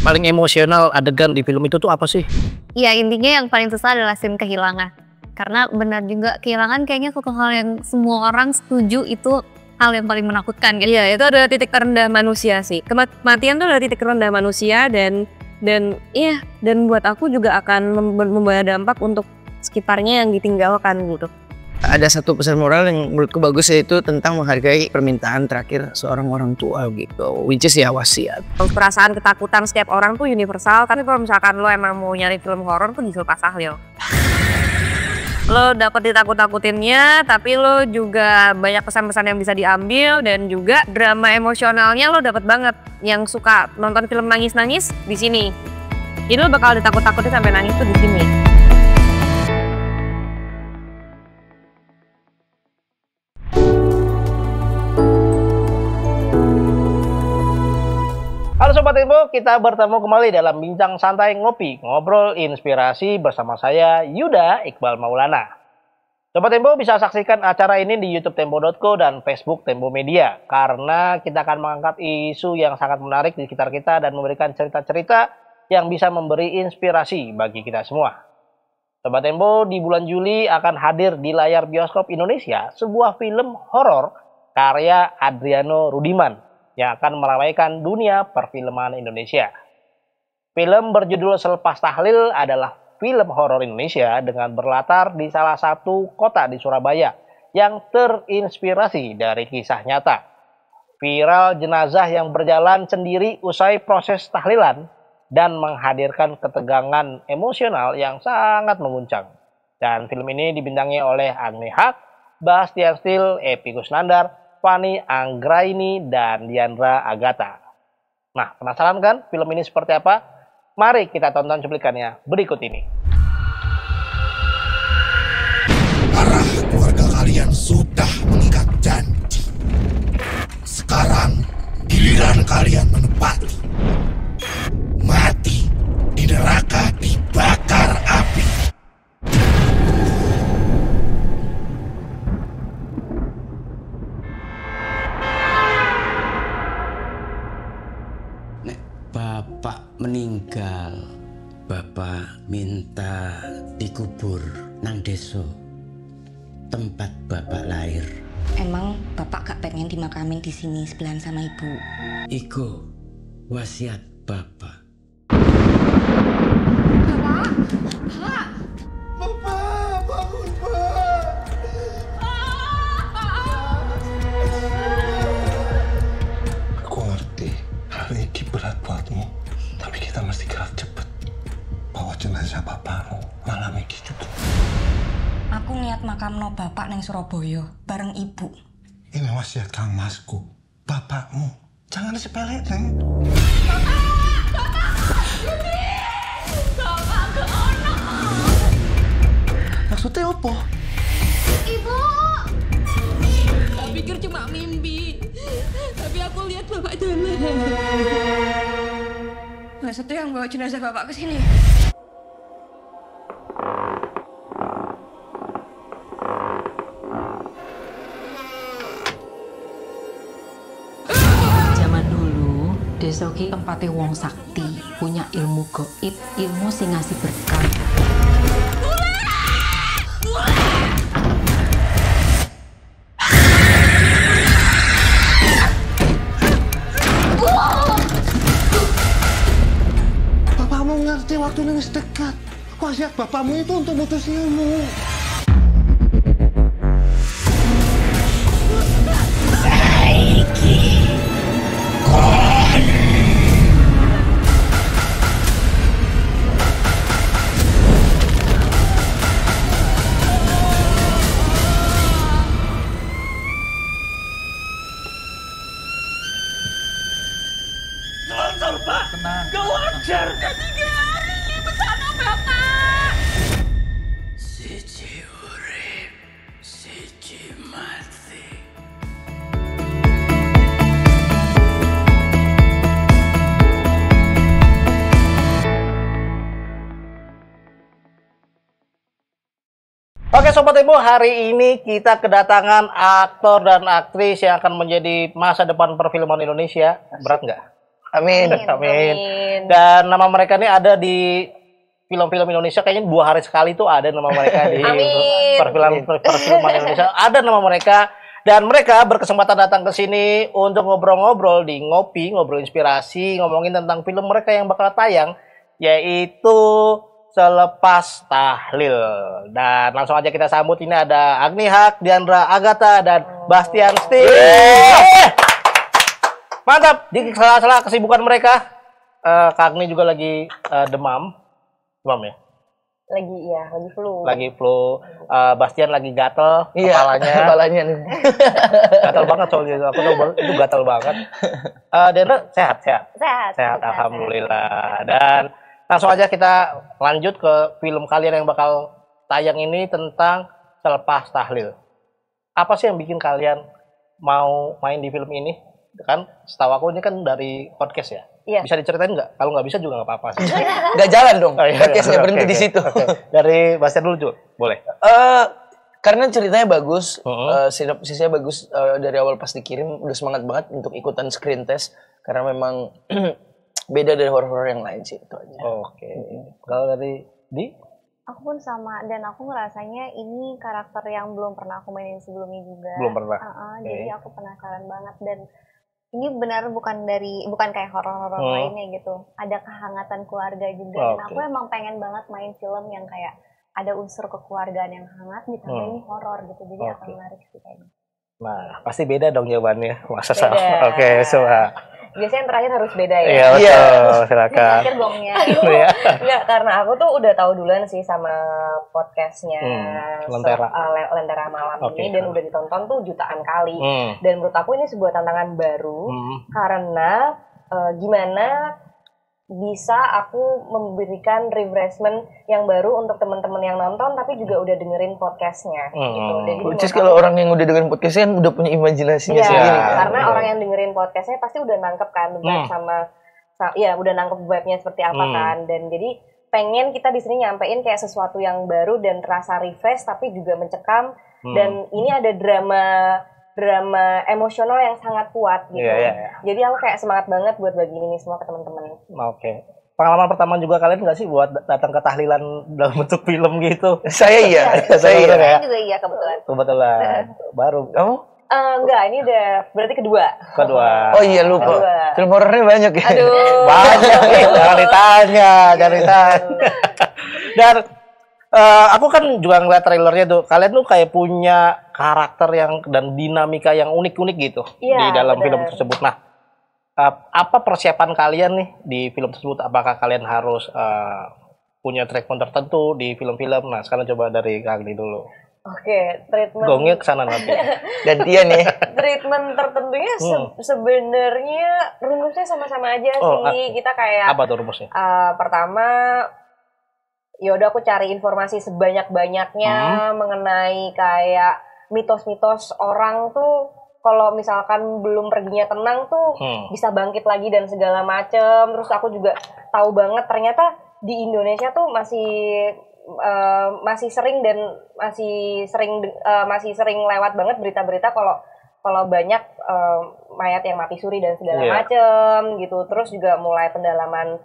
Paling emosional adegan di film itu tuh apa sih? Ya intinya yang paling susah adalah scene kehilangan. Karena benar juga kehilangan kayaknya suatu hal yang semua orang setuju itu hal yang paling menakutkan gitu. Iya, itu adalah titik terendah manusia sih. Kematian tuh adalah titik terendah manusia dan buat aku juga akan membawa dampak untuk sekitarnya yang ditinggalkan gitu. Ada satu pesan moral yang menurutku bagus, yaitu tentang menghargai permintaan terakhir seorang orang tua gitu, which is ya wasiat. Perasaan ketakutan setiap orang tuh universal, tapi kalau misalkan lo emang mau nyari film horor tuh justru Pak Sahlil. Lo dapet ditakut-takutinnya, tapi lo juga banyak pesan-pesan yang bisa diambil, dan juga drama emosionalnya lo dapet banget. Yang suka nonton film nangis-nangis di sini, jadi lo bakal ditakut-takutin sampai nangis tuh di sini. Halo Sobat Tempo, kita bertemu kembali dalam Bincang Santai Ngopi, Ngobrol Inspirasi bersama saya Yuda Iqbal Maulana. Sobat Tempo bisa saksikan acara ini di YouTube Tempo.co dan Facebook Tempo Media, karena kita akan mengangkat isu yang sangat menarik di sekitar kita dan memberikan cerita-cerita yang bisa memberi inspirasi bagi kita semua. Sobat Tempo, di bulan Juli akan hadir di layar bioskop Indonesia sebuah film horor karya Adriano Rudiman yang akan meramaikan dunia perfilman Indonesia. Film berjudul Selepas Tahlil adalah film horor Indonesia dengan berlatar di salah satu kota di Surabaya yang terinspirasi dari kisah nyata. Viral jenazah yang berjalan sendiri usai proses tahlilan dan menghadirkan ketegangan emosional yang sangat mengguncang. Dan film ini dibintangi oleh Agni Haq, Bastian Steel, Epy Kusnandar, Fanny Anggraini, dan Diandra Agatha. Nah, penasaran kan film ini seperti apa? Mari kita tonton cuplikannya berikut ini. Para keluarga kalian sudah mengikat janji. Sekarang giliran kalian menepati. Mati di neraka dibakar api. Bapak meninggal, Bapak minta dikubur nang deso tempat Bapak lahir. Emang Bapak gak pengen dimakamin di sini sebelahan sama Ibu? Iku wasiat Bapak. Berat buatmu, tapi kita mesti gerak cepet. Bawa jenazah bapakmu malam ini juga. Aku niat makamno bapak neng Surabaya bareng ibu. Ini wasiat Kang Masku, bapakmu. Jangan sepele, Neng. Bapak ke ono. Maksudnya apa? Ibu. Tak pikir cuma mimpi, tapi aku lihat bapak jalan. Nggak satu yang bawa jenazah bapak ke sini. Zaman dulu, desa ki tempatnya wong sakti, punya ilmu gaib, ilmu sing ngasih berkah. Ngerti waktu ini dekat. Wasiat bapakmu itu untuk mutus ilmu. Pak, gak wajar. Siji urip, siji mati. Oke Sobat Tempo, hari ini kita kedatangan aktor dan aktris yang akan menjadi masa depan perfilman Indonesia. Berat nggak? Amin. Amin. Dan nama mereka ini ada di film-film Indonesia, kayaknya 2 hari sekali tuh ada nama mereka di perfilman Indonesia. Ada nama mereka dan mereka berkesempatan datang ke sini untuk ngobrol-ngobrol di Ngopi, ngobrol inspirasi, ngomongin tentang film mereka yang bakal tayang, yaitu Selepas Tahlil. Dan langsung aja kita sambut, ini ada Agni Haq, Diandra Agatha, dan Bastian Steve. Mantap, di sela-sela kesibukan mereka, Kak Agni juga lagi demam ya? Lagi flu. Lagi flu. Bastian lagi gatel kepalanya nih. Gatel banget soalnya, aku tahu banget itu gatel banget. Diandra sehat. Alhamdulillah. Dan langsung aja kita lanjut ke film kalian yang bakal tayang ini tentang Selepas Tahlil. Apa sih yang bikin kalian mau main di film ini? Kan setahu aku ini kan dari podcast ya? Iya. Bisa diceritain nggak? Kalau nggak bisa juga nggak apa-apa sih. Nggak jalan dong. Podcastnya berhenti di situ. Dari Bastian dulu juga, boleh? Karena ceritanya bagus, sinopsisnya bagus, dari awal pas dikirim udah semangat banget untuk ikutan screen test karena memang beda dari horor yang lain sih itu aja. Oke. Kalau dari Di? Aku pun sama, dan aku ngerasanya ini karakter yang belum pernah aku mainin sebelumnya juga. Belum pernah. Jadi aku penasaran banget, dan ini benar bukan kayak horor-horor lainnya gitu. Ada kehangatan keluarga juga, dan aku emang pengen banget main film yang kayak ada unsur kekeluargaan yang hangat ditambah ini horor gitu. Jadi akan menarik sih kayaknya. Nah, pasti beda dong jawabannya. Masa sama? Oke, coba. Biasanya yang terakhir harus beda ya. Iya, betul. Silakan. Terakhir dongnya. Enggak, karena aku tuh udah tahu duluan sih sama podcastnya Lentera Malam ini, dan udah ditonton tuh jutaan kali. Dan menurut aku ini sebuah tantangan baru karena gimana bisa aku memberikan refreshment yang baru untuk teman-teman yang nonton tapi juga udah dengerin podcastnya gitu. Jadi kalau orang yang udah dengerin podcastnya kan udah punya imajinasinya sendiri. Karena orang yang dengerin podcastnya pasti udah nangkep kan udah nangkep vibe-nya seperti apa kan, dan jadi pengen kita di sini nyampein kayak sesuatu yang baru dan terasa refresh tapi juga mencekam, dan ini ada drama emosional yang sangat kuat gitu. Jadi aku kayak semangat banget buat bagi ini semua ke teman-teman. Oke. Pengalaman pertama juga kalian nggak sih buat datang ke tahlilan dalam bentuk film gitu? Saya iya. Saya juga iya kebetulan. Kebetulan. Baru. Kamu? Enggak, ini udah berarti kedua. Kedua. Oh iya, lupa. Film horornya banyak ya. Aduh. Banyak. Jangan ditanya. Dan aku kan juga ngeliat trailernya tuh, kalian tuh kayak punya karakter dan dinamika yang unik-unik gitu di dalam film tersebut. Nah, apa persiapan kalian nih di film tersebut? Apakah kalian harus punya treatment tertentu di film-film? Nah, sekarang coba dari Kak Agni dulu. Oke, treatment. Gongnya kesana nanti. Gantian nih. Treatment tertentunya sebenarnya rumusnya sama-sama aja sih. Kita kayak apa tuh rumusnya? Pertama, ya udah aku cari informasi sebanyak-banyaknya mengenai kayak mitos-mitos orang tuh kalau misalkan belum perginya tenang tuh bisa bangkit lagi dan segala macem. Terus aku juga tahu banget ternyata di Indonesia tuh masih sering lewat banget berita-berita kalau banyak mayat yang mati suri dan segala macem gitu. Terus juga mulai pendalaman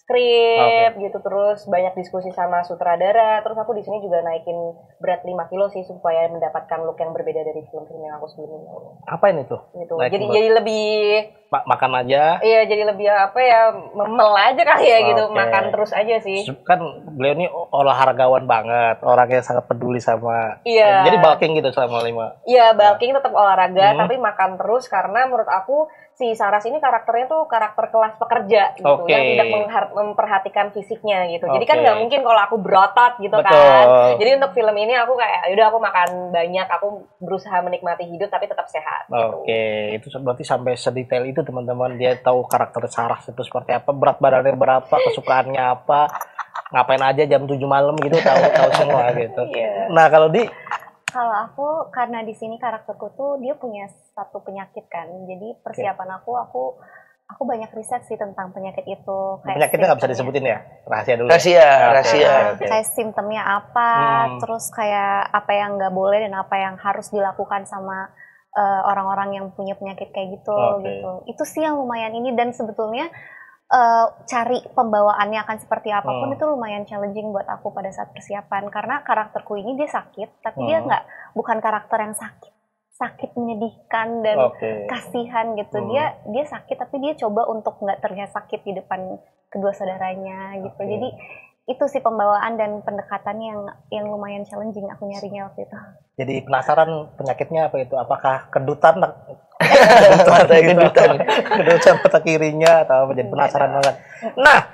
skrip gitu, terus banyak diskusi sama sutradara. Terus aku di sini juga naikin berat 5 kilo sih supaya mendapatkan look yang berbeda dari film-film yang aku sebelumnya. Apa ini tuh? Gitu. Jadi lebih makan aja. Iya, jadi lebih memel aja kali ya gitu. Makan terus aja sih. Kan beliau ini olahragawan banget, orangnya sangat peduli sama. Iya. Jadi bulking gitu selama 5. Iya, bulking tetap olahraga tapi makan terus karena menurut aku si Saras ini karakternya tuh karakter kelas pekerja gitu, yang tidak memperhatikan fisiknya gitu. Jadi kan nggak mungkin kalau aku berotot gitu kan. Jadi untuk film ini aku kayak yaudah aku makan banyak, aku berusaha menikmati hidup tapi tetap sehat. Oke, itu berarti sampai sedetail itu teman-teman, dia tahu karakter Saras itu seperti apa, berat badannya berapa, kesukaannya apa, ngapain aja jam 7 malam gitu, tahu semua gitu. Nah kalau Kalau aku, karena di sini karakterku tuh dia punya satu penyakit kan, jadi persiapan aku banyak riset sih tentang penyakit itu. Kayak penyakitnya nggak bisa disebutin ya, rahasia dulu. Rahasia. Kayak simptomnya apa, terus kayak apa yang nggak boleh dan apa yang harus dilakukan sama orang-orang yang punya penyakit kayak gitu gitu. Itu sih yang lumayan ini, dan sebetulnya cari pembawaannya akan seperti apapun itu lumayan challenging buat aku pada saat persiapan, karena karakterku ini dia sakit tapi dia bukan karakter yang sakit menyedihkan dan kasihan gitu. Dia sakit tapi dia coba untuk nggak terlihat sakit di depan kedua saudaranya gitu. Jadi itu sih pembawaan dan pendekatannya yang lumayan challenging aku nyarinya waktu itu. Jadi penasaran penyakitnya apa itu? Apakah kedutan mata kirinya atau apa? Jadi penasaran banget. Nah,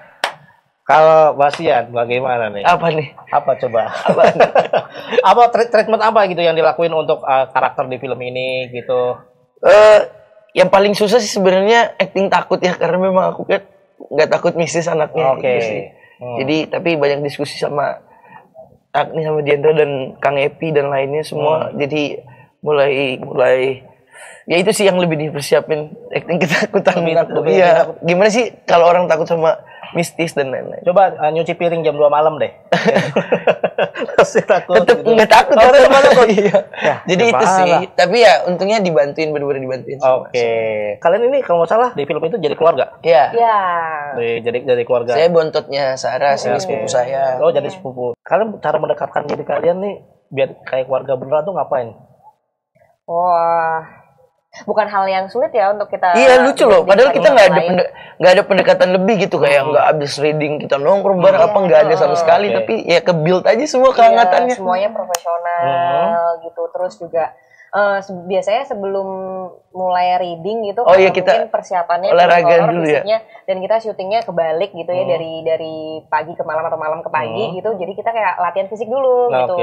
kalau Basian bagaimana nih? Apa nih? Apa coba? Apa treatment apa gitu yang dilakuin untuk karakter di film ini gitu? Yang paling susah sih sebenarnya acting takut ya, karena memang aku kan nggak takut mistis anaknya. Gitu sih. Jadi tapi banyak diskusi sama Agni sama Diandra dan Kang Epi dan lainnya semua. Jadi mulai ya itu sih yang lebih dipersiapin, acting ketakutan. Iya. Gimana sih kalau orang takut sama mistis dan lain-lain? Coba nyuci piring jam 2 malam deh. Pasti takut. Tetep gitu. nggak takut. Iya. Ya, jadi itu sih. Tapi ya untungnya dibantuin, bener-bener dibantuin. Oke. Kalian ini kalau nggak salah di film itu jadi keluarga? Iya. Jadi keluarga. Saya bontotnya Sarah, sini sepupu saya. Oh, jadi sepupu. Kalian cara mendekatkan diri kalian nih biar kayak keluarga beneran tuh ngapain? Wah, bukan hal yang sulit ya untuk kita. Iya, lucu loh. Padahal kita nggak ada pendekatan lebih gitu, kayak nggak abis reading kita nongkrong bareng apa nggak ada sama sekali. Tapi ya ke build aja semua kehangatannya. Semuanya profesional gitu. Terus juga biasanya sebelum mulai reading gitu, kita mungkin persiapannya olahraga dulu ya. Dan kita syutingnya kebalik gitu ya, dari pagi ke malam atau malam ke pagi gitu. Jadi kita kayak latihan fisik dulu gitu.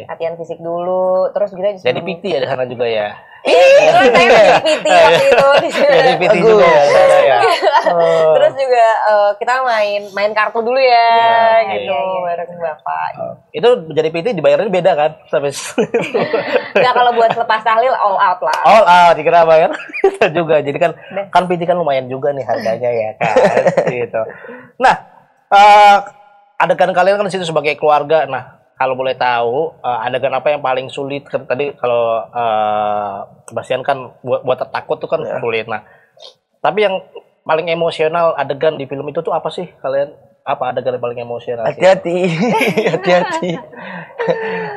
Latihan fisik dulu, terus kita jadi PT ya di sana juga ya. Iya, saya jadi PT waktu itu di sini. Jadi PT juga ya. Terus juga kita main kartu dulu ya, gitu bareng bapak. Itu jadi PT dibayarnya beda kan? Sampai Nah, kalau buat lepas tahlil all out lah. All out dikira bayar juga. Jadi kan PT kan lumayan juga nih harganya ya kan. Gitu. Nah, adegan kalian kan di situ sebagai keluarga. Nah, kalau boleh tahu adegan apa yang paling sulit? Tadi kalau Basian kan buat takut tuh kan sulit. Nah, tapi yang paling emosional adegan di film itu tuh apa sih kalian? Apa adegan yang paling emosional? Hati-hati, hati-hati.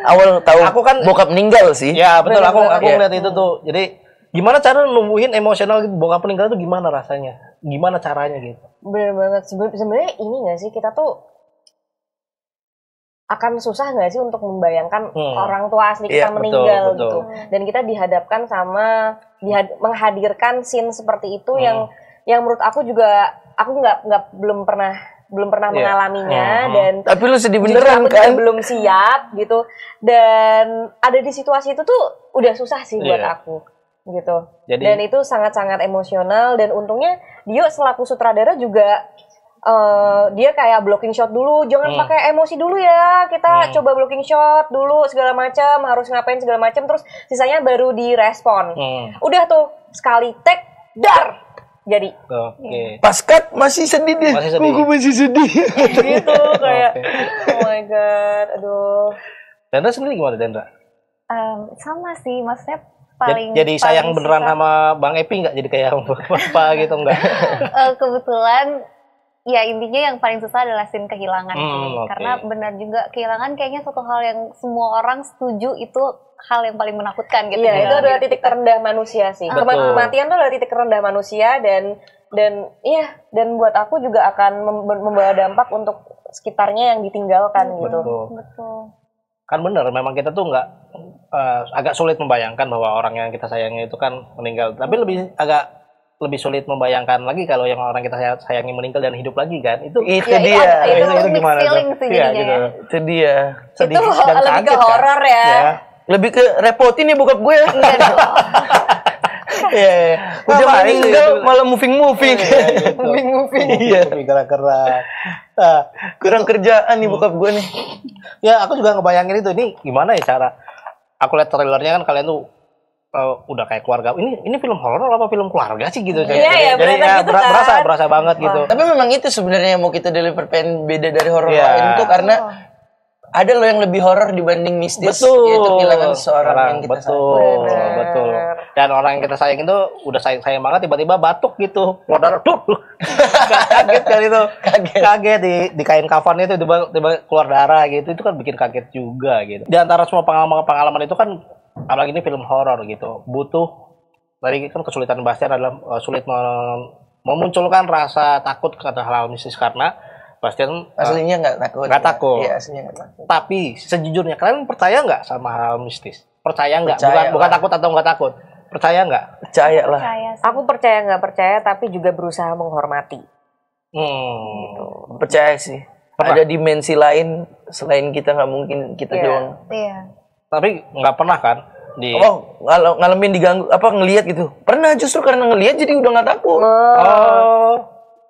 Awal tahu aku kan bokap meninggal sih. Ya betul, aku ngeliat itu tuh. Jadi gimana cara numbuhin emosional gitu, bokap meninggal tuh gimana rasanya? Gimana caranya gitu? Bener banget. Sebenarnya ini nggak sih, kita tuh akan susah nggak sih untuk membayangkan orang tua asli kita meninggal betul. Gitu. Dan kita dihadapkan sama menghadirkan scene seperti itu yang menurut aku juga aku belum pernah mengalaminya dan tapi lu sedih beneran kan? Belum siap gitu, dan ada di situasi itu tuh udah susah sih buat aku gitu. Dan itu sangat-sangat emosional, dan untungnya Dio selaku sutradara juga dia kayak blocking shot dulu, jangan pakai emosi dulu ya, kita coba blocking shot dulu segala macam, harus ngapain segala macam, terus sisanya baru direspon. Udah tuh sekali take dar jadi. Pas cut masih sedih deh. Aku masih sedih. Gitu kayak oh my god, aduh. Dendra sendiri gimana Dendra? Sama sih, maksudnya paling jadi sayang beneran sama Bang Epi nggak? Jadi kayak apa gitu nggak? Kebetulan ya intinya yang paling susah adalah scene kehilangan sih. Karena benar juga kehilangan kayaknya suatu hal yang semua orang setuju itu hal yang paling menakutkan gitu. Iya, itu adalah titik terendah manusia sih. Kematian itu adalah titik terendah manusia, dan buat aku juga akan membawa dampak untuk sekitarnya yang ditinggalkan gitu. Betul. Kan bener, memang kita tuh nggak agak sulit membayangkan bahwa orang yang kita sayangi itu kan meninggal. Tapi lebih sulit membayangkan lagi kalau yang orang kita sayangi meninggal dan hidup lagi kan. Itu dia. Itu gimana tuh? Gitu. Itu dia. Sedih itu dan lebih kaget, ke horor kan? ya. Lebih ke repotin nih bokap gue. Udah meninggal malah moving. Moving. Iya. Gerak-gerak. Kurang kerjaan nih bokap gue nih. Ya aku juga ngebayangin itu. Ini gimana ya cara? Aku lihat trailernya kan kalian tuh udah kayak keluarga. Ini film horor apa film keluarga sih gitu? Iya, jadi ya, gitu kan? berasa banget gitu. Tapi memang itu sebenarnya yang mau kita deliver pengen beda dari horor lain itu karena ada loh yang lebih horor dibanding mistis, yaitu kehilangan seorang yang kita sayang. Betul. Dan orang yang kita sayang itu udah sayang banget, tiba-tiba batuk gitu, keluar darah, kaget kan itu, kaget di kain kafan itu tiba-tiba keluar darah gitu, itu kan bikin kaget juga gitu. Di antara semua pengalaman itu kan, apalagi ini film horor gitu, butuh tadi kan kesulitan Bastian adalah sulit memunculkan rasa takut kepada hal mistis karena Bastian aslinya nggak takut. Iya, aslinya nggak takut. Tapi sejujurnya kalian percaya nggak sama hal mistis? Percaya nggak? Bukan takut atau nggak takut? Percaya nggak? Percaya lah. Aku percaya nggak percaya, tapi juga berusaha menghormati. Gitu. Percaya sih. Ada dimensi lain selain kita, nggak mungkin kita doang. Iya. Tapi nggak pernah kan? Ngalamin diganggu ngelihat gitu. Pernah, justru karena ngelihat jadi udah nggak takut.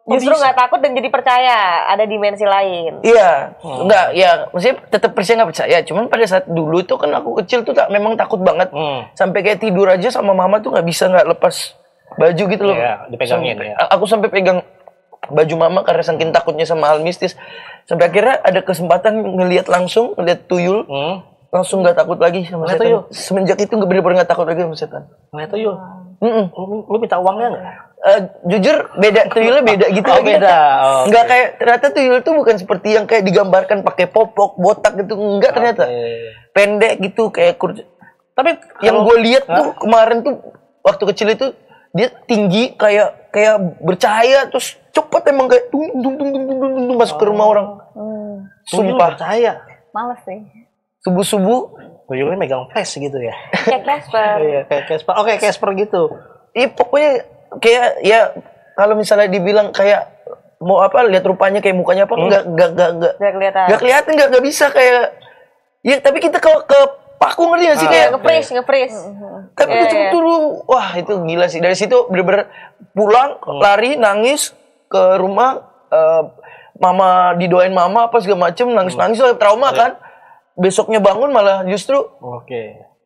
Justru nggak takut dan jadi percaya ada dimensi lain. Iya, enggak, ya maksudnya tetap percaya nggak percaya. Cuman pada saat dulu tuh kan aku kecil tuh memang takut banget. Sampai kayak tidur aja sama mama tuh nggak bisa nggak lepas baju gitu loh. Iya, dipegangin ya. Aku sampai pegang baju mama karena saking takutnya sama hal mistis. Sampai akhirnya ada kesempatan ngelihat tuyul. Langsung nggak takut lagi sama setan. Semenjak itu bener-bener nggak takut lagi sama setan. Ngeliat tuyul? Lu minta uangnya nggak? Jujur beda, tuyulnya beda gitu. Beda. Nggak kayak, ternyata tuyul itu bukan seperti yang kayak digambarkan pakai popok, botak gitu. Enggak ternyata. Pendek gitu kayak Tapi yang gue lihat tuh kemarin tuh waktu kecil itu dia tinggi kayak bercahaya, terus cepet emang kayak tung masuk ke rumah orang. Sumpah. Percaya. Males sih. Subuh-subuh tuyulnya megang flash gitu ya. Kayak Casper. Iya, kayak Casper. Oke, Casper gitu. Iya, pokoknya kayak ya kalau misalnya dibilang kayak mau lihat rupanya kayak mukanya apa enggak kelihatan, enggak bisa kayak ya, tapi kita kalau ke paku ngerti gak sih kayak nge-freeze. Tapi itu wah itu gila sih. Dari situ bener-bener pulang lari nangis ke rumah, mama didoain mama apa segala macem, nangis trauma kan. Besoknya bangun malah justru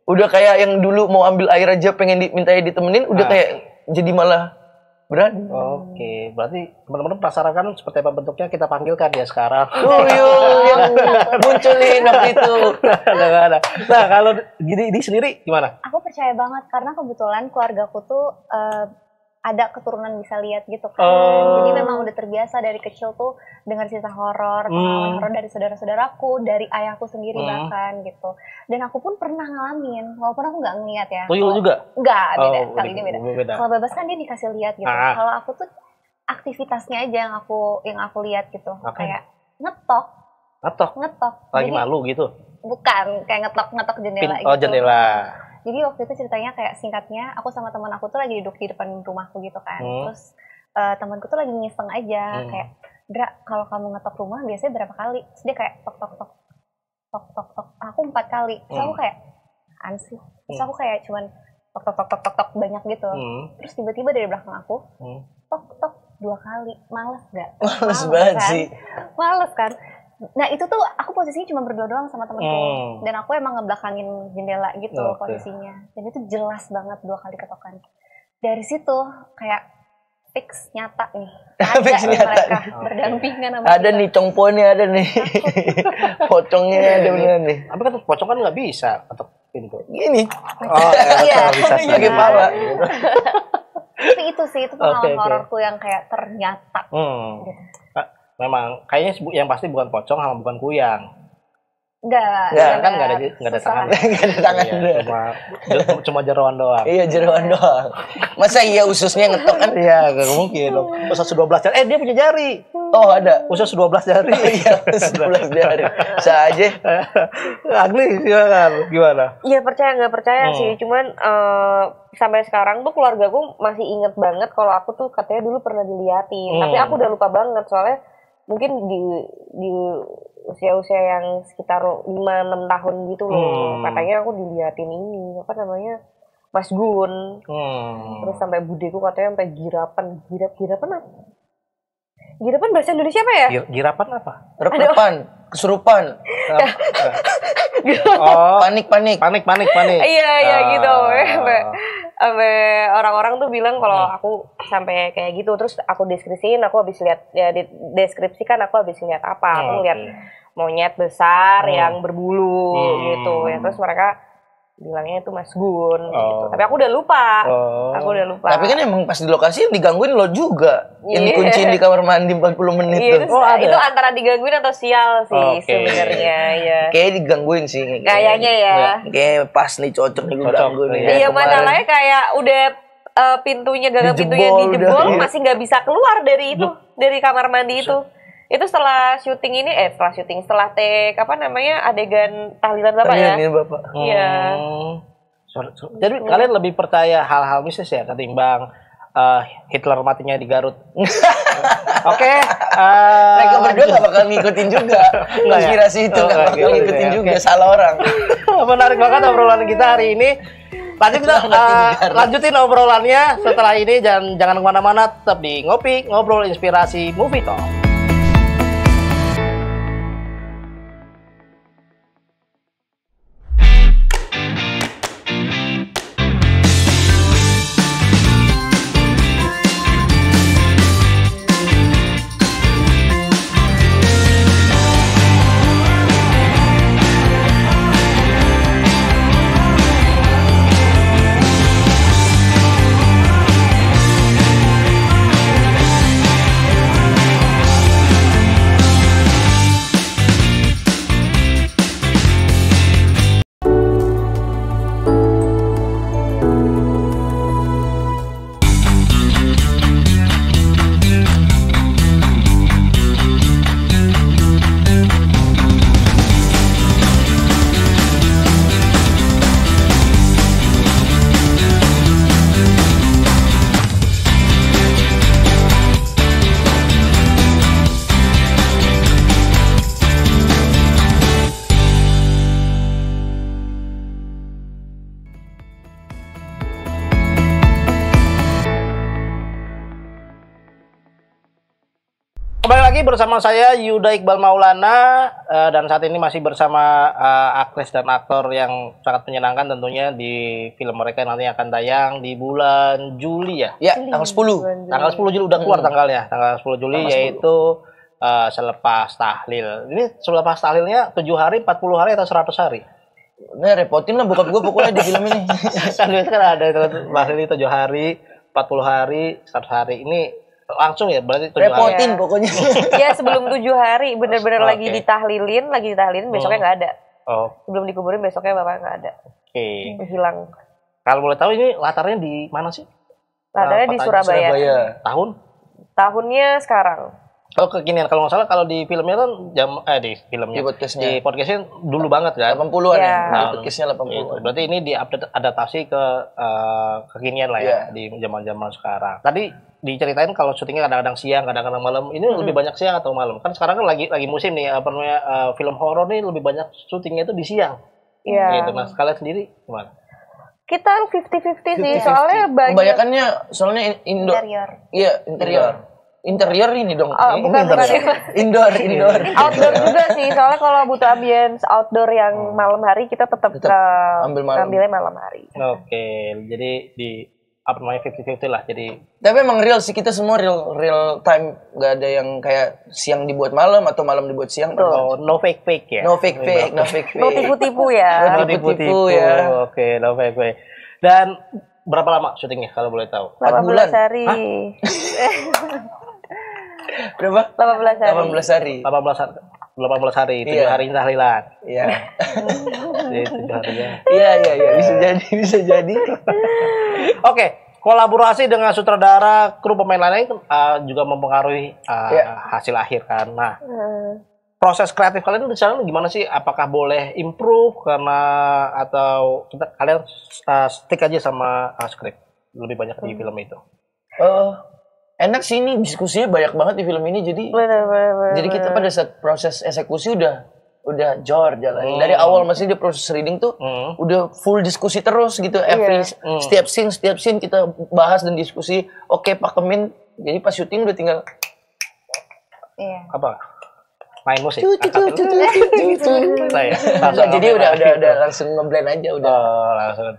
udah kayak yang dulu mau ambil air aja pengen mintanya ditemenin, udah kayak jadi malah berani. Berarti teman-teman penasaran kan seperti apa bentuknya, kita panggilkan dia sekarang. Tuyul yang munculin waktu itu. Nah, kalau gini sendiri gimana? Aku percaya banget karena kebetulan keluargaku tuh ada keturunan bisa lihat gitu kan. Jadi memang udah terbiasa dari kecil tuh dengar cerita horor, pengalaman horor dari saudara-saudaraku, dari ayahku sendiri bahkan gitu. Dan aku pun pernah ngalamin, walaupun aku nggak ngeliat ya. Tuyul juga? Enggak, beda. Kali ini beda. Kalau Babas kan dia dikasih lihat gitu. Kalau aku tuh aktivitasnya aja yang aku lihat gitu. Kayak ngetok. Lagi malu gitu? Bukan, kayak ngetok jendela gitu. Jendela. Jadi waktu itu ceritanya kayak singkatnya, aku sama teman aku tuh lagi duduk di depan rumahku gitu kan. Terus temanku tuh lagi ngiseng aja, kayak, Dra, kalau kamu ngetok rumah biasanya berapa kali? Terus dia kayak tok. Aku 4 kali. Terus aku kayak, apaan sih? Terus aku kayak cuman tok banyak gitu. Terus tiba-tiba dari belakang aku, tok 2 kali. Males gak? Males banget kan? Sih. Males kan? Nah itu tuh aku posisinya cuma berdua doang sama temenku. Dan aku emang ngebelakangin jendela gitu posisinya. Dan itu jelas banget 2 kali ketokan. Dari situ kayak fix nyata nih. Fix nyata. Mereka berdampingan sama ada kita. Nih congponya ada nih. Pocongnya ada bener nih. Tapi kan pocong kan nggak bisa ketok pintu. Gini. Iya. Pakai pala. Tapi itu sih, itu pengalaman hororku yang kayak ternyata. Gitu. Memang kayaknya yang pasti bukan pocong sama bukan kuyang. Enggak kan enggak ada tangan. Enggak ada tangan. Cuma jeroan doang. Iya, jeroan doang. Masa iya ususnya ngetok kan? Iya, enggak mungkin dong. Usus 12 jari. Dia punya jari. Oh, ada. Usus 12 jari. Iya, usus 12 jari. Saja. Agli, gimana? Iya, percaya nggak percaya sih. Cuman sampai sekarang tuh keluargaku masih inget banget kalau aku tuh katanya dulu pernah diliatin. Tapi aku udah lupa banget soalnya mungkin di usia-usia yang sekitar 5-6 tahun gitu loh. Katanya aku diliatin ini, apa namanya, Mas Gun. Terus sampai budeku katanya sampai girapan apa? Girapan bahasa Indonesia apa ya? Girapan apa? Rekepan, kesurupan. Panik. Iya gitu. Sampai orang-orang tuh bilang kalau aku sampai kayak gitu, terus aku deskripsiin, aku habis lihat ya deskripsikan aku habis lihat apa? Aku lihat monyet besar yang berbulu gitu ya. Terus mereka bilangnya itu Mas Gun gitu. Tapi aku udah lupa. Aku udah lupa. Tapi kan emang pas di lokasi yang digangguin lo juga. Yang dikunciin di kamar mandi 40 menit tuh. Itu antara digangguin atau sial sih sebenarnya ya. Kayaknya digangguin sih. Kayaknya ya. Kayak pas nih cocok nih gue gangguin. Iya, masalahnya kayak udah pintunya gagang pintunya dijebol masih nggak bisa keluar dari itu, dari kamar mandi itu. Itu setelah syuting ini, setelah take adegan tahlilan Bapak ya? Tahlilan Bapak. Iya. Jadi kalian lebih percaya hal-hal mistis ya ketimbang Hitler matinya di Garut. Oke. Mereka berdua gak bakal ngikutin juga. Konspirasi itu gak bakal ngikutin juga, salah orang. Menarik banget obrolan kita hari ini. Lanjut kita lanjutin obrolannya setelah ini. Jangan kemana-mana, tetap di Ngopi Ngobrol Inspirasi Movie Talk. Kembali lagi bersama saya Yuda Iqbal Maulana dan saat ini masih bersama aktris dan aktor yang sangat menyenangkan tentunya di film mereka yang nanti akan tayang di bulan Juli ya. Ya, tanggal 10. Tanggal 10 Juli udah keluar tanggalnya. Tanggal 10 Juli yaitu selepas tahlil. Ini selepas tahlilnya 7 hari, 40 hari atau 100 hari? Nah, repotin lah bokap gue pokoknya di film ini. Kan ada bahas ini 7 hari, 40 hari, 100 hari. Ini langsung ya berarti 7 repotin hari. Pokoknya. Ya sebelum 7 hari bener-bener lagi ditahlilin besoknya nggak ada. Sebelum dikuburin besoknya bapak nggak ada. Hilang. Kalau boleh tahu ini latarnya di mana sih? Latarnya di Surabaya. Tahunnya sekarang. Oh kekinian, kalau nggak salah kalau di filmnya kan di filmnya di podcastnya dulu banget kan 80-an ya. Podcastnya 80-an. Berarti ini diadaptasi ke kekinian lah ya di zaman-zaman sekarang. Tadi diceritain kalau syutingnya kadang-kadang siang, kadang-kadang malam. Ini lebih banyak siang atau malam? Kan sekarang kan lagi musim nih film horor nih lebih banyak syutingnya itu di siang. Iya. Gitu. Nah, kalian sendiri gimana? Kita 50-50 sih, soalnya banyak. Kebanyakannya soalnya interior. Iya, interior ini dong. Bukan. Indoor. Outdoor juga sih, soalnya kalau butuh ambience outdoor yang malam hari kita tetap ambilnya malam hari. Oke, jadi di 50-50 lah. Jadi tapi emang real sih, kita semua real time, nggak ada yang kayak siang dibuat malam atau malam dibuat siang. No fake ya. No fake. No tipu-tipu ya. Oke, no fake. Dan berapa lama syutingnya kalau boleh tahu? 18 hari. Berapa? 18 hari. 18 hari, 7 hari tahlilan. Iya. Jadi 7 harinya. Iya, bisa jadi. Oke, kolaborasi dengan sutradara, kru pemain lain juga mempengaruhi hasil akhir kan. Nah, proses kreatif kalian di sana gimana sih? Apakah boleh improve atau kalian stick aja sama skrip lebih banyak di film itu? Enak sih, ini diskusinya banyak banget di film ini, jadi jadi kita pada saat proses eksekusi udah jor jalan. Dari awal masih di proses reading tuh udah full diskusi terus gitu. Setiap scene kita bahas dan diskusi. Oke, pakemin. Jadi pas syuting udah tinggal apa? Main musik. Jadi udah langsung ngeblend aja udah. Langsung.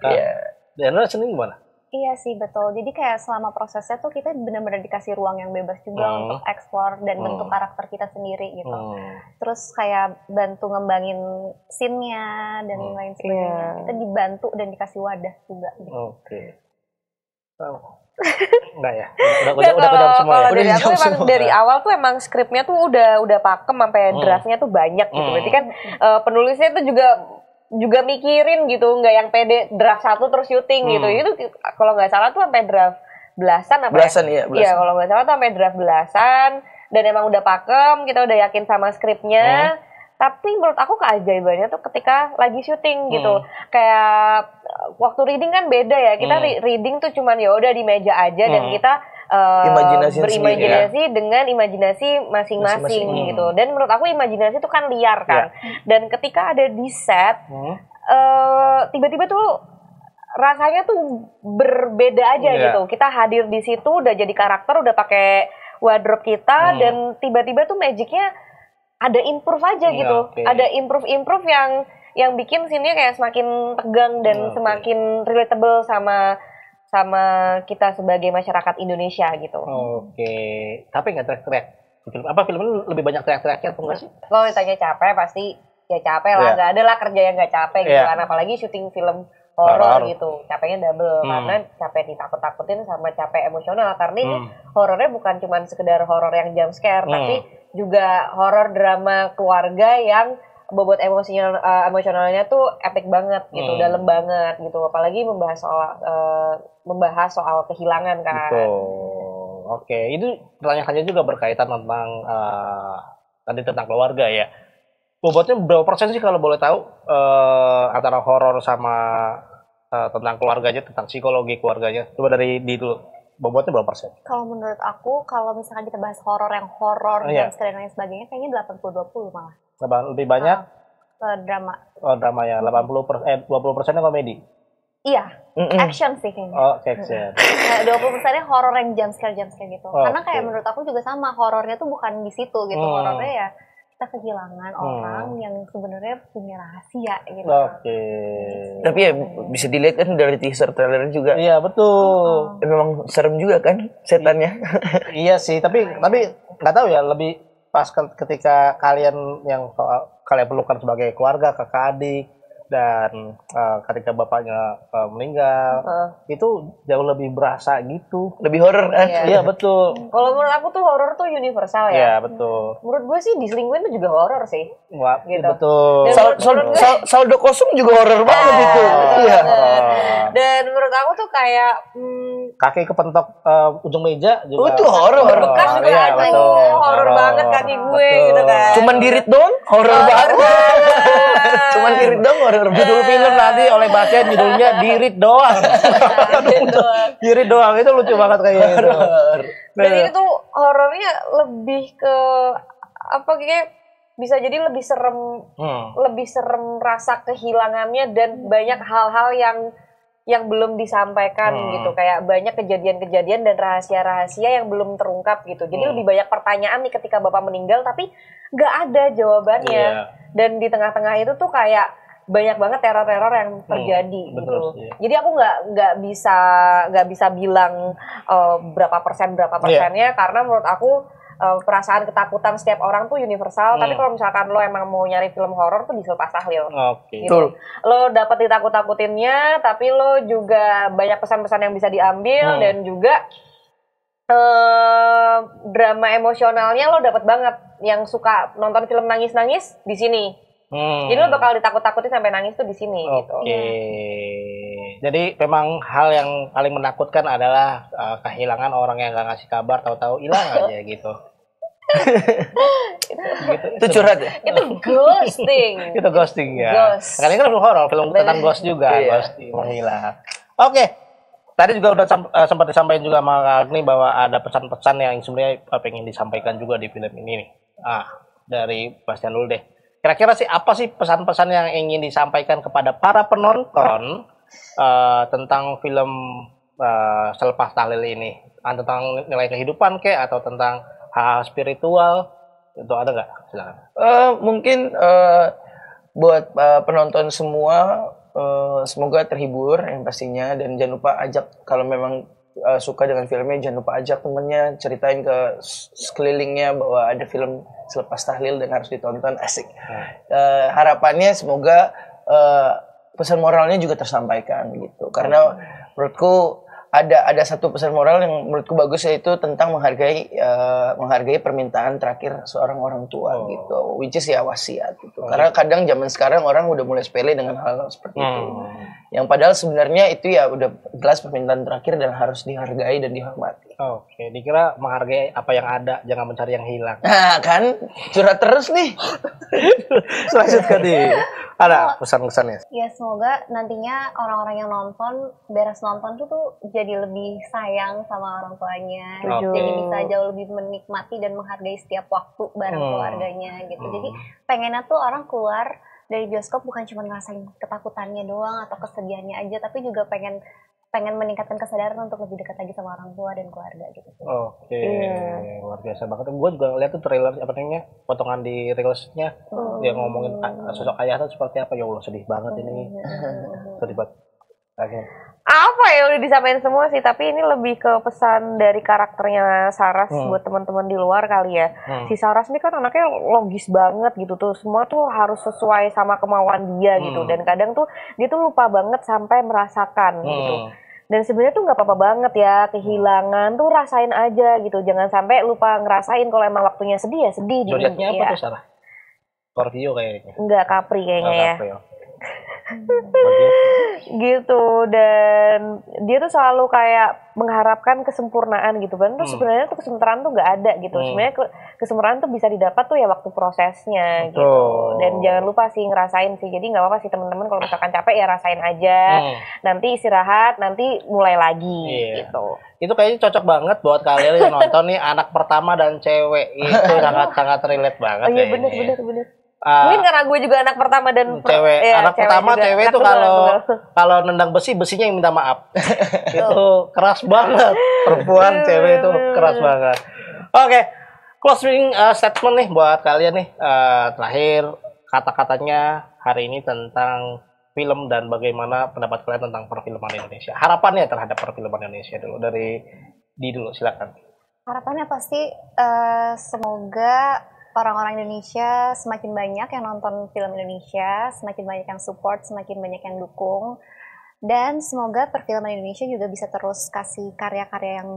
Dan lo seneng gimana? Iya sih betul. Jadi kayak selama prosesnya tuh kita benar-benar dikasih ruang yang bebas juga untuk eksplor dan bentuk karakter kita sendiri gitu. Terus kayak bantu ngembangin scene-nya dan lain sebagainya. Kita dibantu dan dikasih wadah juga. Gitu. Oke. Enggak ya? Udah semua ya? Dari aku emang dari awal tuh emang skripnya tuh udah pakem sampai draftnya tuh banyak gitu. Berarti kan penulisnya tuh juga mikirin gitu, nggak yang pede draft 1 terus syuting gitu. Itu kalau nggak salah tuh sampai draft belasan apa belasan, ya? Belasan. Iya, kalau nggak salah tuh sampai draft belasan dan emang udah pakem, kita udah yakin sama skripnya. Tapi menurut aku keajaibannya tuh ketika lagi syuting gitu. Kayak waktu reading kan beda ya. Kita reading tuh cuman ya udah di meja aja dan kita berimajinasi dengan imajinasi masing-masing gitu. Dan menurut aku imajinasi itu kan liar kan. Dan ketika ada di set, tiba-tiba tuh rasanya tuh berbeda aja gitu. Kita hadir di situ udah jadi karakter, udah pakai wardrobe kita dan tiba-tiba tuh magicnya ada improve aja gitu. Ada improve yang bikin scene-nya kayak semakin tegang dan semakin relatable sama kita sebagai masyarakat Indonesia gitu. Oke. Tapi nggak teriak-teriak. Film ini lebih banyak teriak-teriaknya atau nggak sih? Kalau ditanya capek pasti ya capek lah. Nggak ada lah kerja yang nggak capek gitu kan. Apalagi syuting film horor gitu. Capeknya double. Karena capek ditakut-takutin sama capek emosional. Karena ini horornya bukan cuma sekedar horor yang jump scare. Tapi juga horor drama keluarga yang bobot emosionalnya tuh epic banget gitu, dalam banget gitu, apalagi membahas soal kehilangan kan. Betul. Oke, itu pertanyaannya juga berkaitan tentang tadi tentang keluarga ya. Bobotnya berapa persen sih kalau boleh tahu antara horor sama tentang keluarganya, tentang psikologi keluarganya? Coba dari dulu. Bobotnya berapa persen? Kalau menurut aku, kalau misalkan kita bahas horor yang horor dan lain sebagainya, kayaknya 80-20 malah. Lebih banyak? Drama. Oh, drama ya. 20%nya komedi? Iya, action sih kayaknya. Oh, action. 20%-nya horor yang jump scare gitu. Karena kayak menurut aku juga sama, horornya tuh bukan di situ gitu. Horornya ya kita kehilangan orang yang sebenarnya punya rahasia gitu. Tapi ya bisa dilihat kan dari teaser trailer juga. Iya betul. Memang serem juga kan setannya. Iya sih, tapi nggak tahu ya, lebih pas ketika kalian kalian perlukan sebagai keluarga, kakak adik, dan ketika bapaknya meninggal, itu jauh lebih berasa gitu. Lebih horor kan? Iya betul. Kalau menurut aku tuh horor tuh universal ya. Iya betul. Menurut gue sih diselingkuhin tuh juga horor sih. Wah, gitu. Betul. Saldo kosong juga horor banget itu. Iya. Dan menurut aku tuh kayak kaki kepentok ujung meja juga. Oh, itu horor. Bekas juga ada. Horor banget kaki gue gitu kan. Cuman dirit doang, horor banget. Cuman dirit doang horor. Judul film tadi oleh Bastian judulnya Dirit doang. Dirit doang itu lucu banget kayaknya itu. Dan ini tuh horornya lebih ke apa kayak bisa jadi lebih serem rasa kehilangannya dan banyak hal-hal yang belum disampaikan gitu, kayak banyak kejadian-kejadian dan rahasia-rahasia yang belum terungkap gitu. Jadi lebih banyak pertanyaan nih ketika bapak meninggal tapi nggak ada jawabannya. Dan di tengah-tengah itu tuh kayak banyak banget teror-teror yang terjadi gitu. Jadi aku nggak bisa bilang berapa persennya karena menurut aku perasaan ketakutan setiap orang tuh universal. Tapi kalau misalkan lo emang mau nyari film horor tuh bisa pas Sahlil. Gitu. Lo dapet ditakut-takutinnya, tapi lo juga banyak pesan-pesan yang bisa diambil dan juga drama emosionalnya lo dapet banget. Yang suka nonton film nangis-nangis di sini. Jadi lo bakal ditakut-takutin sampai nangis tuh di sini. Gitu. Jadi memang hal yang paling menakutkan adalah kehilangan orang yang gak ngasih kabar, tahu-tahu hilang aja gitu. Itu curhat ya? Itu ghosting. Itu ghosting ya. Karena ini kan film horor, film tentang ghost juga, ghosting, menghilang. Oke. Tadi juga udah sempat disampaikan juga sama Agni bahwa ada pesan-pesan yang sebenarnya pengen disampaikan juga di film ini nih. Dari Bastian dulu deh. Kira-kira sih apa sih pesan-pesan yang ingin disampaikan kepada para penonton tentang film Selepas Tahlil ini? Tentang nilai kehidupan atau tentang hal spiritual? Itu ada nggak? Silakan. Mungkin buat penonton semua semoga terhibur yang pastinya, dan jangan lupa ajak kalau memang suka dengan filmnya, jangan lupa ajak temennya, ceritain ke sekelilingnya bahwa ada film Selepas Tahlil dan harus ditonton, asik. Harapannya semoga pesan moralnya juga tersampaikan gitu, karena menurutku ada satu pesan moral yang menurutku bagus, yaitu tentang menghargai permintaan terakhir seorang orang tua gitu, which is ya wasiat gitu. Karena kadang zaman sekarang orang udah mulai sepele dengan hal seperti itu. Yang padahal sebenarnya itu ya udah jelas permintaan terakhir dan harus dihargai dan dihormati. Oke, dikira menghargai apa yang ada, jangan mencari yang hilang. Nah, kan curhat terus nih. Selanjutnya ada pesan-pesannya. Ya semoga nantinya orang-orang yang nonton beres nonton tuh jadi lebih sayang sama orang tuanya, jadi bisa jauh lebih menikmati dan menghargai setiap waktu bareng keluarganya gitu. Jadi pengennya tuh orang keluar dari bioskop bukan cuma ngerasain ketakutannya doang atau kesedihannya aja, tapi juga pengen meningkatkan kesadaran untuk lebih dekat lagi sama orang tua dan keluarga gitu. Oke, luar biasa banget. Gue juga lihat tuh trailer apa namanya, potongan di reelsnya, dia ngomongin sosok ayah tuh seperti apa. Ya Allah, sedih banget ini. Sedih banget. Apa ya, udah disampaikan semua sih, tapi ini lebih ke pesan dari karakternya Saras buat teman-teman di luar kali ya. Si Saras ini kan anaknya logis banget gitu tuh, semua tuh harus sesuai sama kemauan dia gitu, dan kadang tuh dia tuh lupa banget sampai merasakan gitu. Dan sebenarnya tuh nggak apa-apa banget ya, kehilangan tuh rasain aja gitu, jangan sampai lupa ngerasain. Kalau emang waktunya sedih ya sedih. Zodiaknya apa tuh Sarah? Scorpio kayaknya. Enggak, Capri kayaknya ya. Capri, gitu, dan dia tuh selalu kayak mengharapkan kesempurnaan gitu kan. Terus sebenarnya tuh kesempurnaan tuh nggak ada gitu. Sebenarnya kesempurnaan tuh bisa didapat tuh ya waktu prosesnya gitu. Dan jangan lupa sih ngerasain sih. Jadi nggak apa-apa sih teman-teman kalau misalkan capek ya rasain aja. Nanti istirahat, nanti mulai lagi gitu. Itu kayaknya cocok banget buat kalian yang nonton nih, anak pertama dan cewek. Itu sangat relate banget. Oh iya, bener. Mungkin karena gue juga anak pertama dan cewek. Anak pertama cewek itu kalau nendang besinya yang minta maaf. Itu keras banget. Perempuan cewek itu keras banget. Oke, closing statement nih buat kalian nih. Terakhir kata-katanya hari ini tentang film dan bagaimana pendapat kalian tentang perfilman Indonesia. Harapannya terhadap perfilman Indonesia dulu dari dulu, silakan. Harapannya pasti semoga orang-orang Indonesia semakin banyak yang nonton film Indonesia, semakin banyak yang support, semakin banyak yang dukung, dan semoga perfilman Indonesia juga bisa terus kasih karya-karya yang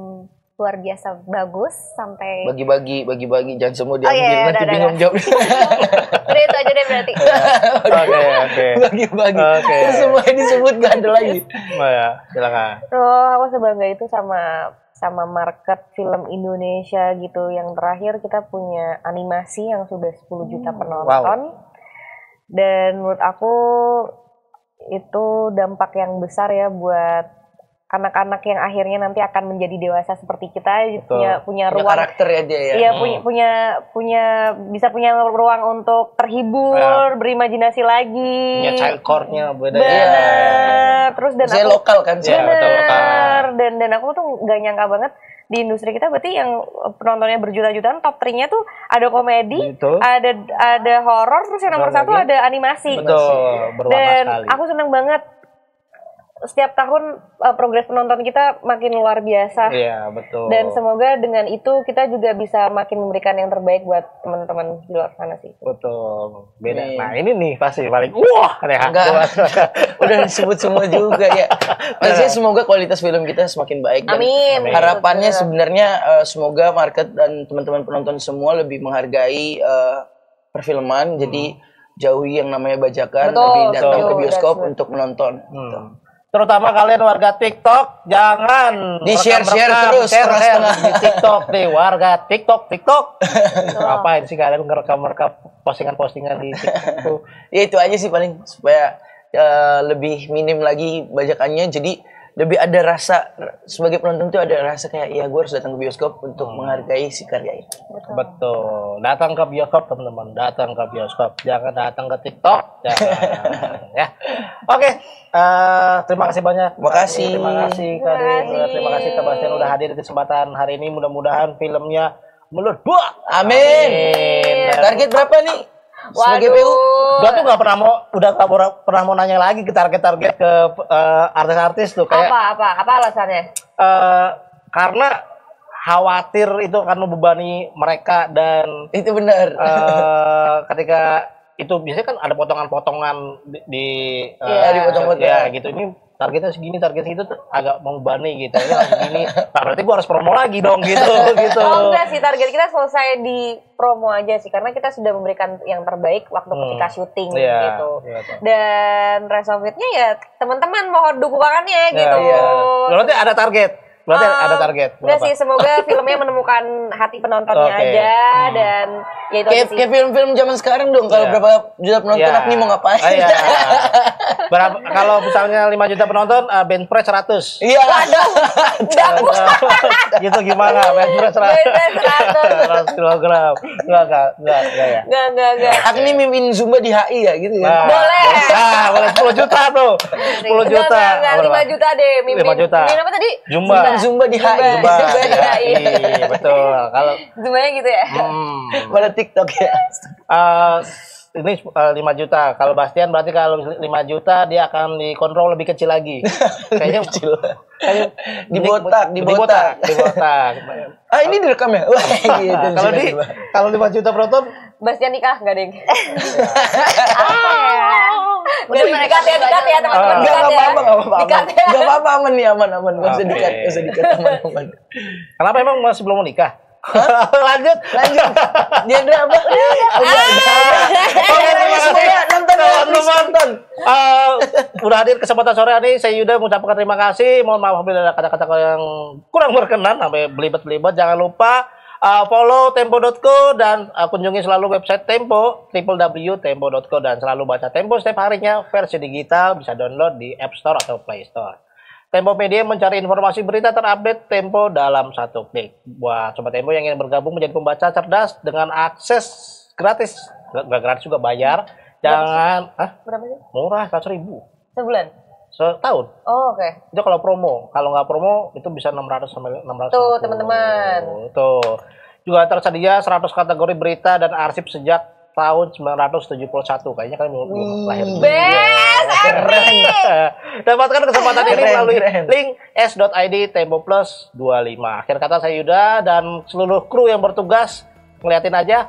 luar biasa bagus sampai bagi-bagi jangan semua diambil nanti bingung jawab. Udah itu aja deh berarti. Oke. Bagi-bagi. Semua disebut gak ada lagi. Ya, silakan. Aku sebangga itu sama market film Indonesia gitu. Yang terakhir kita punya animasi yang sudah 10 juta penonton. Dan menurut aku itu dampak yang besar ya buat anak-anak yang akhirnya nanti akan menjadi dewasa seperti kita, punya ruang karakter ya dia ya. Iya, bisa punya ruang untuk terhibur, berimajinasi lagi. Punya child core-nya beda. Terus dan aku lokal kan sih. Dan aku tuh nggak nyangka banget di industri kita berarti yang penontonnya berjuta-jutaan, top 3-nya tuh ada komedi, ada horor, terus yang nomor 1 ada animasi. Betul, berwarna dan sekali. Aku seneng banget setiap tahun progres penonton kita makin luar biasa. Iya, betul. Dan semoga dengan itu kita juga bisa makin memberikan yang terbaik buat teman-teman di luar sana sih. Betul. Beda. Nah, ini nih pasti paling wah, udah disebut semua juga ya. Maksudnya semoga kualitas film kita semakin baik. Amin. Harapannya sebenarnya semoga market dan teman-teman penonton semua lebih menghargai perfilman. Jadi jauhi yang namanya bajakan, lebih datang ke bioskop untuk menonton. Terutama kalian warga TikTok, jangan di-share terus di TikTok nih, warga TikTok. Ngapain sih kalian ngerekam postingan-postingan di TikTok? Ya itu aja sih paling, supaya lebih minim lagi bajakannya, jadi lebih ada rasa, sebagai penonton tuh ada rasa kayak ya gue harus datang ke bioskop untuk menghargai si karya ini. Betul. Datang ke bioskop teman-teman, datang ke bioskop, jangan datang ke TikTok, jangan ya. Oke. Terima kasih banyak. Terima kasih Kak Dewi. Terima kasih Kak Bastian udah hadir di kesempatan hari ini. Mudah-mudahan filmnya meledak. Amin. Target berapa nih? Sebagai PU? Gua tuh nggak pernah mau nanya lagi ke target ke artis-artis tuh kayak apa alasannya? Karena khawatir itu akan membebani mereka dan itu benar. Ketika itu biasanya kan ada potongan-potongan dipotong-potong. Ya gitu. Ini targetnya segini, target segitu tuh agak membebani gitu. Ini langsung gini. Nah, berarti gua harus promo lagi dong gitu. Oh enggak sih, target kita selesai di promo aja sih karena kita sudah memberikan yang terbaik waktu ketika syuting gitu. Dan rest of it-nya ya teman-teman mohon dukungannya gitu. Berarti ada target. Berarti ada target. Enggak sih, semoga filmnya menemukan hati penontonnya aja dan ya itu aja sih. Kayak film-film zaman sekarang dong. Kalau berapa juta penonton aku nih mau ngapain? Berapa kalau misalnya 5 juta penonton bench press 100. Iya. Gitu gimana? Bench press 100 kilogram. Enggak ya. Enggak. Aku nih mimpin Zumba di HI ya gitu ya. Boleh. Boleh 10 juta tuh. 10 juta. Enggak, 5 juta deh mimpin. 5 juta. Mimpin apa tadi? Zumba di HI. Zumba di HI. Betul. Kalau Zumbanya gitu ya. Pada TikTok ya. Ini 5 juta. Kalau Bastian berarti kalau 5 juta dia akan dikontrol lebih kecil lagi. Kayaknya kecil. Dibotak. Ini direkam ya? Wah, gitu. Kalau 5 juta penonton Bastian nikah enggak, Ding? Udah dikat ya teman-teman. Enggak apa-apa, aman nih, aman. Enggak usah dikat, aman. Kenapa emang masih belum menikah? Lanjut. Dia apa? Nonton. Udah hadir kesempatan sore ini, saya Yuda mengucapkan terima kasih. Mohon maaf apabila ada kata-kata yang kurang berkenan sampai belibet-belibet. Jangan lupa follow tempo.co dan kunjungi selalu website Tempo www.tempo.co dan selalu baca Tempo setiap harinya versi digital, bisa download di App Store atau Play Store. Tempo Media mencari informasi berita terupdate Tempo dalam satu klik. Buat Sobat Tempo yang ingin bergabung menjadi pembaca cerdas dengan akses gratis, nggak gratis juga bayar. Jangan, berapa sih? Murah, 100.000 sebulan. Setahun. Oh, oke. Itu kalau promo. Kalau nggak promo itu bisa 600 sampai 600. Tuh, teman-teman. Tuh. Juga tersedia 100 kategori berita dan arsip sejak tahun 971. Kayaknya kalian belum lahir. Keren. Dapatkan kesempatan ini melalui link s.id Tempo Plus 25. Akhir kata saya Yuda dan seluruh kru yang bertugas ngeliatin aja.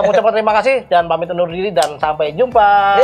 Mengucapkan terima kasih dan pamit undur diri dan sampai jumpa.